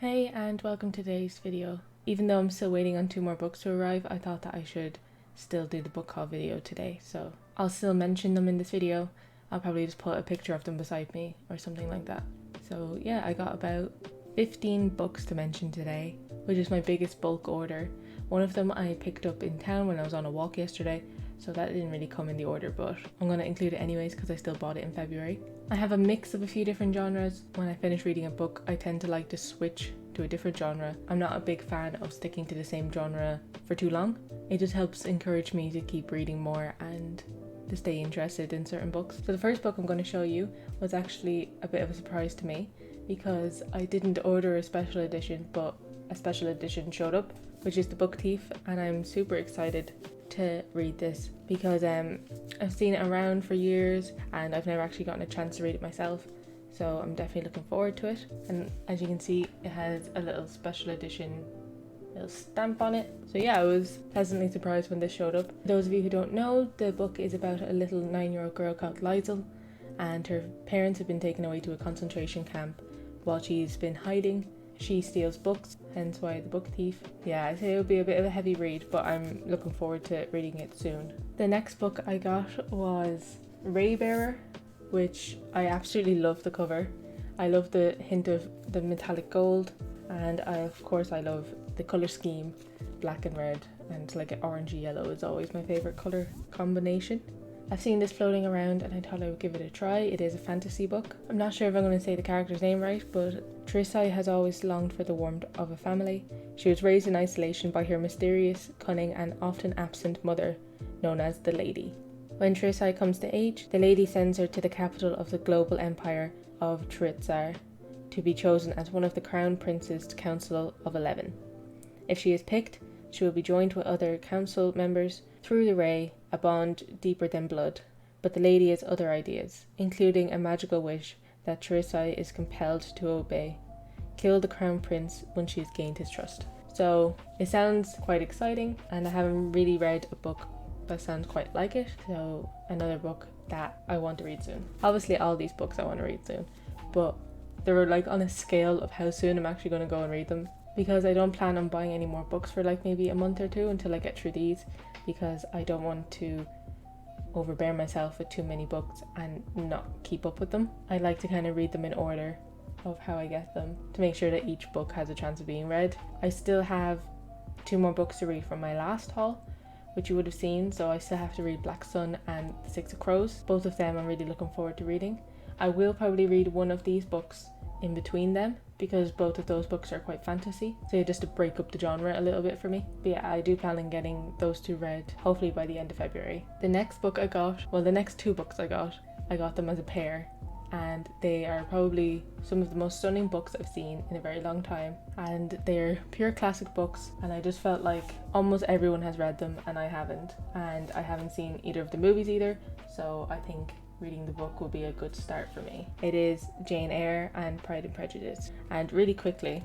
Hey and welcome to today's video. Even though I'm still waiting on 2 more books to arrive, I thought that I should still do the book haul video today. So I'll still mention them in this video. I'll probably just put a picture of them beside me or something like that. So yeah, I got about 15 books to mention today, which is my biggest bulk order. One of them I picked up in town when I was on a walk yesterday, so that didn't really come in the order, but I'm going to include it anyways because I still bought it in February. I have a mix of a few different genres. When I finish reading a book, I tend to like to switch to a different genre. I'm not a big fan of sticking to the same genre for too long. It just helps encourage me to keep reading more and to stay interested in certain books. So the first book I'm going to show you was actually a bit of a surprise to me because I didn't order a special edition, but a special edition showed up, which is The Book Thief, and I'm super excited to read this because I've seen it around for years and I've never actually gotten a chance to read it myself, so I'm definitely looking forward to it. And as you can see, it has a little special edition little stamp on it, so yeah, I was pleasantly surprised when this showed up. Those of you who don't know, the book is about a little 9-year-old girl called Liesl, and her parents have been taken away to a concentration camp. While she's been hiding, she steals books, hence why The Book Thief. Yeah, I'd say it'll be a bit of a heavy read, but I'm looking forward to reading it soon. The next book I got was Raybearer, which I absolutely love the cover. I love the hint of the metallic gold, and of course I love the colour scheme, black and red, and like an orangey yellow is always my favourite colour combination. I've seen this floating around and I thought I would give it a try. It is a fantasy book. I'm not sure if I'm going to say the character's name right, but Trissai has always longed for the warmth of a family. She was raised in isolation by her mysterious, cunning and often absent mother, known as the Lady. When Trissai comes to age, the Lady sends her to the capital of the global empire of Tritzar to be chosen as one of the crown prince's council of 11. If she is picked, she will be joined with other council members through the Ray, a bond deeper than blood. But the Lady has other ideas, including a magical wish that Trissai is compelled to obey. Kill the crown prince when she has gained his trust. So it sounds quite exciting, and I haven't really read a book that sounds quite like it, so another book that I want to read soon. Obviously all these books I want to read soon, but they're like on a scale of how soon I'm actually going to go and read them, because I don't plan on buying any more books for like maybe a month or two until I get through these, because I don't want to overbear myself with too many books and not keep up with them. I like to kind of read them in order of how I get them to make sure that each book has a chance of being read. I still have 2 more books to read from my last haul, which you would have seen, so I still have to read Black Sun and The Six of Crows. Both of them I'm really looking forward to reading. I will probably read one of these books in between them because both of those books are quite fantasy, so just to break up the genre a little bit for me. But yeah, I do plan on getting those 2 read hopefully by the end of February. The next 2 books I got them as a pair, and they are probably some of the most stunning books I've seen in a very long time, and they're pure classic books, and I just felt like almost everyone has read them and I haven't, and I haven't seen either of the movies either, so I think reading the book will be a good start for me. It is Jane Eyre and Pride and Prejudice, and really quickly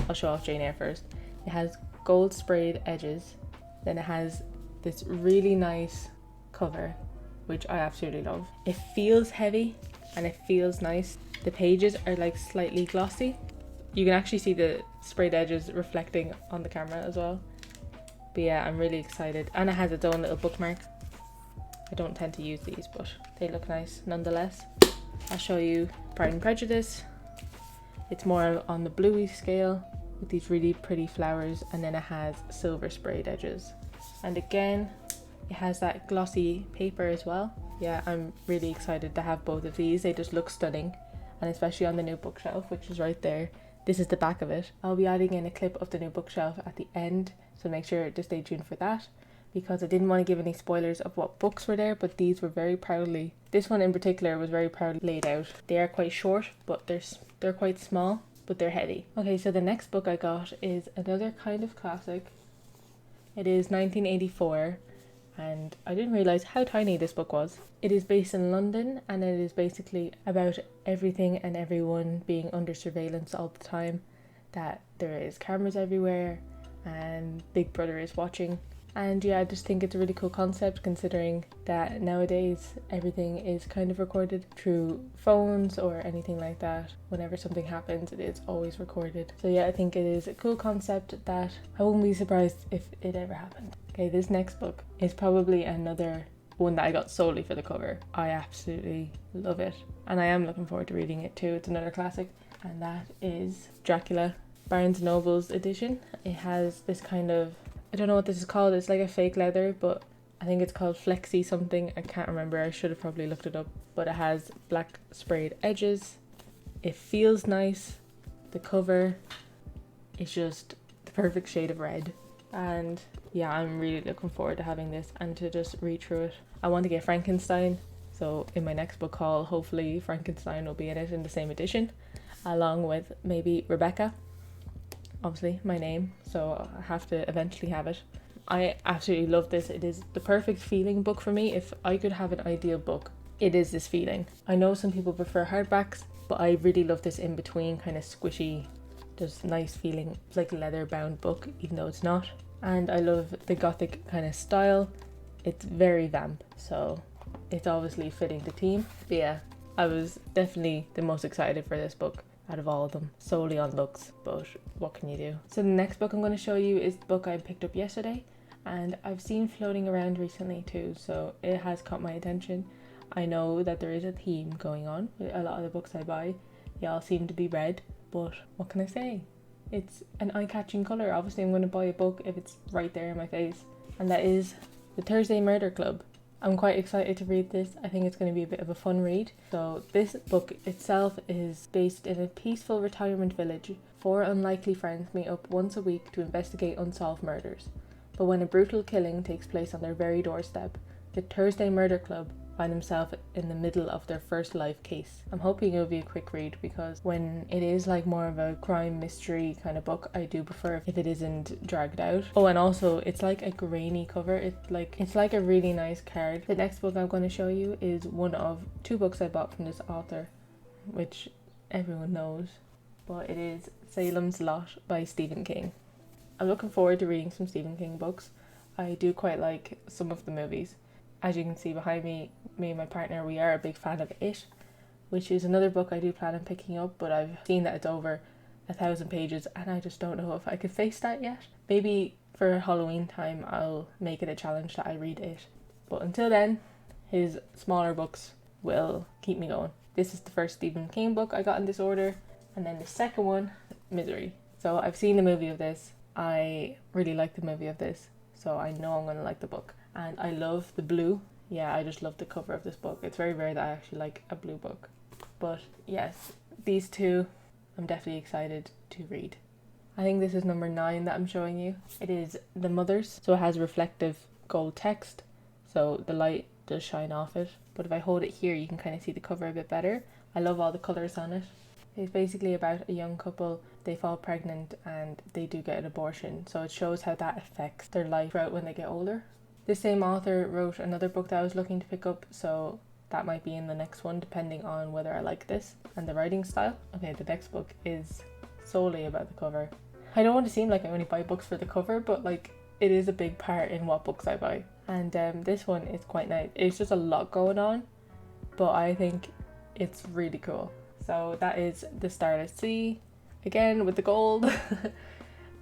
I'll show off Jane Eyre first. It has gold sprayed edges, then it has this really nice cover which I absolutely love. It feels heavy and it feels nice. The pages are like slightly glossy. You can actually see the sprayed edges reflecting on the camera as well. But yeah, I'm really excited, and it has its own little bookmark. I don't tend to use these, but they look nice nonetheless. I'll show you Pride and Prejudice. It's more on the bluey scale with these really pretty flowers, and then it has silver sprayed edges. And again, it has that glossy paper as well. Yeah, I'm really excited to have both of these. They just look stunning, and especially on the new bookshelf, which is right there. This is the back of it. I'll be adding in a clip of the new bookshelf at the end, so make sure to stay tuned for that, because I didn't want to give any spoilers of what books were there, but these were very proudly, this one in particular was very proudly laid out. They are quite short, but they're quite small, but they're heavy. Okay, so the next book I got is another kind of classic. It is 1984, and I didn't realise how tiny this book was. It is based in London, and it is basically about everything and everyone being under surveillance all the time, that there is cameras everywhere and Big Brother is watching. And yeah, I just think it's a really cool concept, considering that nowadays everything is kind of recorded through phones or anything like that. Whenever something happens, it is always recorded. So yeah, I think it is a cool concept that I wouldn't be surprised if it ever happened. Okay, this next book is probably another one that I got solely for the cover. I absolutely love it, and I am looking forward to reading it too. It's another classic, and that is Dracula, Barnes & Noble's edition. It has this kind of, I don't know what this is called, it's like a fake leather, but I think it's called Flexi something. I can't remember, I should have probably looked it up. But it has black sprayed edges. It feels nice. The cover is just the perfect shade of red. And yeah, I'm really looking forward to having this and to just read through it. I want to get Frankenstein, so in my next book haul, hopefully Frankenstein will be in it in the same edition, along with maybe Rebecca, obviously my name, so I have to eventually have it. I absolutely love this. It is the perfect feeling book for me. If I could have an ideal book, it is this feeling. I know some people prefer hardbacks, but I really love this in between kind of squishy, just nice feeling. It's like a leather bound book, even though it's not. And I love the gothic kind of style. It's very vamp, so it's obviously fitting the theme. But yeah, I was definitely the most excited for this book out of all of them, solely on looks, but what can you do? So the next book I'm going to show you is the book I picked up yesterday, and I've seen floating around recently too, so it has caught my attention. I know that there is a theme going on with a lot of the books I buy. They all seem to be red, but what can I say? It's an eye-catching colour. Obviously I'm going to buy a book if it's right there in my face, and that is The Thursday Murder Club. I'm quite excited to read this. I think it's going to be a bit of a fun read. So this book itself is based in a peaceful retirement village. 4 unlikely friends meet up once a week to investigate unsolved murders. But when a brutal killing takes place on their very doorstep, the Thursday Murder Club find themselves in the middle of their first life case. I'm hoping it'll be a quick read, because when it is like more of a crime mystery kind of book, I do prefer if it isn't dragged out. Oh, and also it's like a grainy cover. It's like a really nice card. The next book I'm going to show you is one of 2 books I bought from this author, which everyone knows, but it is Salem's Lot by Stephen King. I'm looking forward to reading some Stephen King books. I do quite like some of the movies. As you can see behind me, me and my partner, we are a big fan of It, which is another book I do plan on picking up, but I've seen that it's over 1,000 pages and I just don't know if I could face that yet. Maybe for Halloween time I'll make it a challenge that I read It. But until then, his smaller books will keep me going. This is the first Stephen King book I got in this order, and then the second one, Misery. So I've seen the movie of this. I really like the movie of this, so I know I'm going to like the book. And I love the blue. Yeah, I just love the cover of this book. It's very rare that I actually like a blue book. But yes, these 2 I'm definitely excited to read. I think this is number 9 that I'm showing you. It is The Mothers. So it has reflective gold text, so the light does shine off it. But if I hold it here, you can kind of see the cover a bit better. I love all the colours on it. It's basically about a young couple. They fall pregnant and they do get an abortion. So it shows how that affects their life throughout when they get older. This same author wrote another book that I was looking to pick up, so that might be in the next one, depending on whether I like this and the writing style. Okay, the next book is solely about the cover. I don't want to seem like I only buy books for the cover, but like it is a big part in what books I buy. And this one is quite nice. It's just a lot going on, but I think it's really cool. So that is The Starless Sea, again with the gold.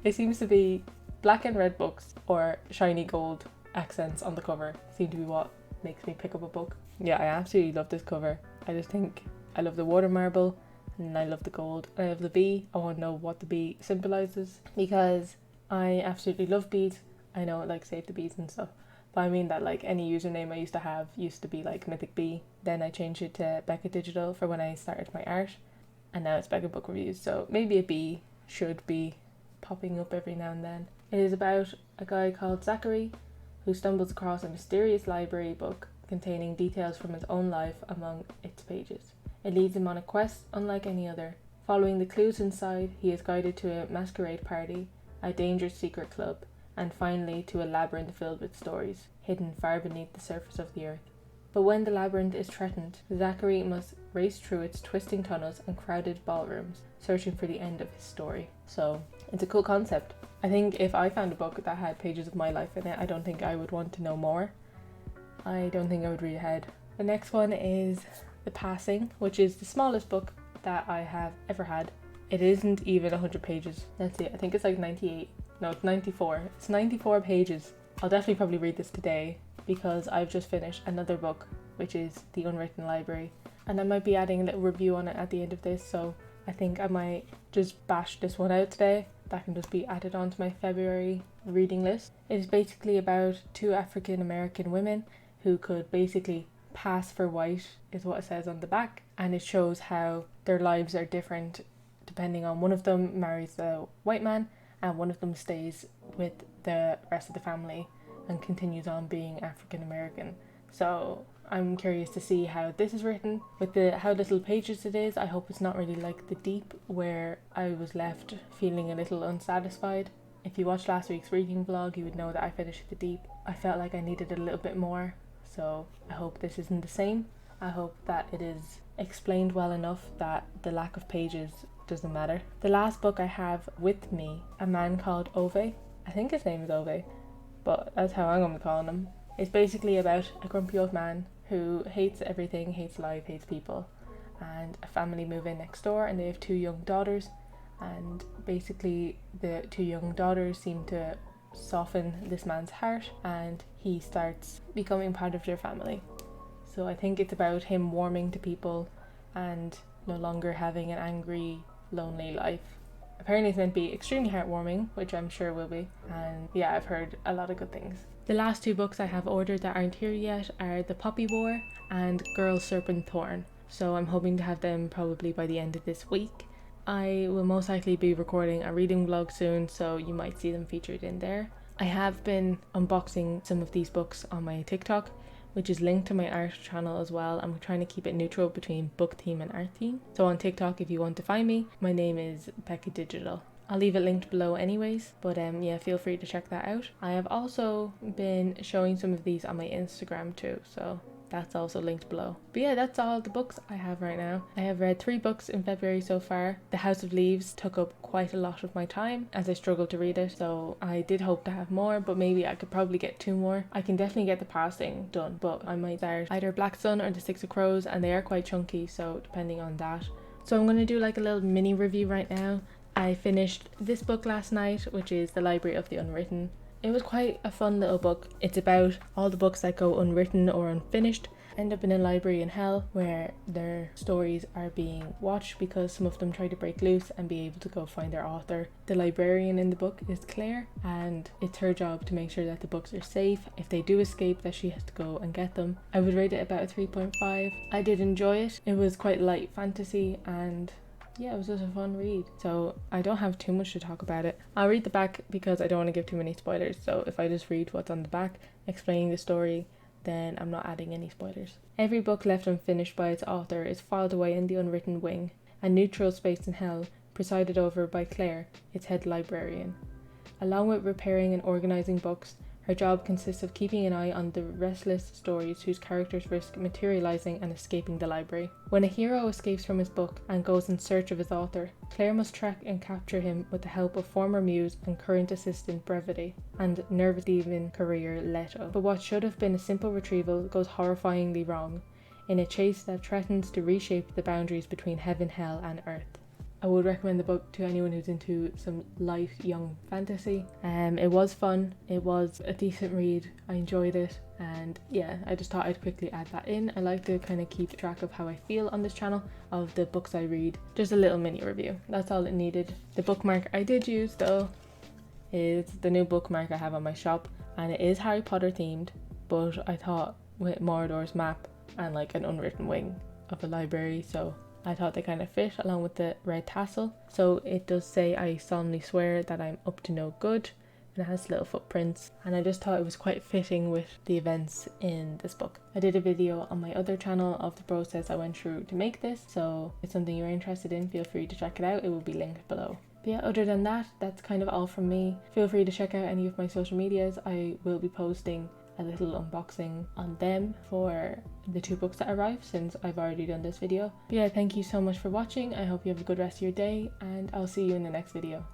It seems to be black and red books or shiny gold accents on the cover seem to be what makes me pick up a book. Yeah, I absolutely love this cover. I just think I love the water marble, and I love the gold, and I love the bee. I want to know what the bee symbolizes, because I absolutely love bees. I know it like Save the Bees and stuff, but I mean that like any username I used to have used to be like Mythic Bee. Then I changed it to Becca Digital for when I started my art, and now it's Becca Book Reviews. So maybe a bee should be popping up every now and then. It is about a guy called Zachary who stumbles across a mysterious library book containing details from his own life among its pages. It leads him on a quest unlike any other. Following the clues inside, he is guided to a masquerade party, a dangerous secret club, and finally to a labyrinth filled with stories, hidden far beneath the surface of the earth. But when the labyrinth is threatened, Zachary must race through its twisting tunnels and crowded ballrooms, searching for the end of his story. So, it's a cool concept. I think if I found a book that had pages of my life in it, I don't think I would want to know more. I don't think I would read ahead. The next one is The Passing, which is the smallest book that I have ever had. It isn't even 100 pages. Let's see, I think it's like 98. No, it's 94. It's 94 pages. I'll definitely probably read this today because I've just finished another book, which is The Unwritten Library. And I might be adding a little review on it at the end of this, so I think I might just bash this one out today. That can just be added onto my February reading list. It is basically about two African American women who could basically pass for white, is what it says on the back, and it shows how their lives are different depending on one of them marries the white man and one of them stays with the rest of the family and continues on being African American. So I'm curious to see how this is written. With how little pages it is, I hope it's not really like The Deep, where I was left feeling a little unsatisfied. If you watched last week's reading vlog, you would know that I finished The Deep. I felt like I needed a little bit more, so I hope this isn't the same. I hope that it is explained well enough that the lack of pages doesn't matter. The last book I have with me, a man called Ove. I think his name is Ove, but that's how I'm going to call him. It's basically about a grumpy old man who hates everything, hates life, hates people, and a family move in next door and they have two young daughters, and basically the two young daughters seem to soften this man's heart and he starts becoming part of their family. So I think it's about him warming to people and no longer having an angry, lonely life. Apparently it's meant to be extremely heartwarming, which I'm sure will be, and yeah, I've heard a lot of good things. The last two books I have ordered that aren't here yet are The Poppy War and Girl Serpent Thorn, so I'm hoping to have them probably by the end of this week. I will most likely be recording a reading vlog soon, so you might see them featured in there. I have been unboxing some of these books on my TikTok, which is linked to my art channel as well. I'm trying to keep it neutral between book theme and art theme. So on TikTok, if you want to find me, my name is Becca Digital. I'll leave it linked below anyways, but yeah, feel free to check that out. I have also been showing some of these on my Instagram too, so that's also linked below. But yeah, that's all the books I have right now. I have read 3 books in February so far. The House of Leaves took up quite a lot of my time as I struggled to read it, so I did hope to have more, but maybe I could probably get 2 more. I can definitely get The Passing done, but I might start either Black Sun or The Six of Crows, and they are quite chunky, so depending on that. So I'm going to do like a little mini review right now. I finished this book last night, which is The Library of the Unwritten. It was quite a fun little book. It's about all the books that go unwritten or unfinished, end up in a library in hell where their stories are being watched because some of them try to break loose and be able to go find their author. The librarian in the book is Claire, and it's her job to make sure that the books are safe. If they do escape, that she has to go and get them. I would rate it about a 3.5. I did enjoy it. It was quite light fantasy and yeah, it was just a fun read. So I don't have too much to talk about it. I'll read the back because I don't want to give too many spoilers. So if I just read what's on the back, explaining the story, then I'm not adding any spoilers. Every book left unfinished by its author is filed away in the unwritten wing, a neutral space in hell, presided over by Claire, its head librarian. Along with repairing and organising books, her job consists of keeping an eye on the restless stories whose characters risk materialising and escaping the library. When a hero escapes from his book and goes in search of his author, Claire must track and capture him with the help of former muse and current assistant Brevity and nerve-thieving career Leto. But what should have been a simple retrieval goes horrifyingly wrong, in a chase that threatens to reshape the boundaries between heaven, hell and earth. I would recommend the book to anyone who's into some light young fantasy. It was fun, it was a decent read, I enjoyed it, and yeah, I just thought I'd quickly add that in. I like to kind of keep track of how I feel on this channel, of the books I read. Just a little mini review, that's all it needed. The bookmark I did use though is the new bookmark I have on my shop, and it is Harry Potter themed, but I thought with Mordor's map and like an unwritten wing of a library, so I thought they kind of fit along with the red tassel. So it does say, I solemnly swear that I'm up to no good, and it has little footprints, and I just thought it was quite fitting with the events in this book. I did a video on my other channel of the process I went through to make this, so if it's something you're interested in, feel free to check it out, it will be linked below. But yeah, other than that, that's kind of all from me. Feel free to check out any of my social medias. I will be posting a little unboxing on them for the 2 books that arrived since I've already done this video. But yeah, thank you so much for watching. I hope you have a good rest of your day, and I'll see you in the next video.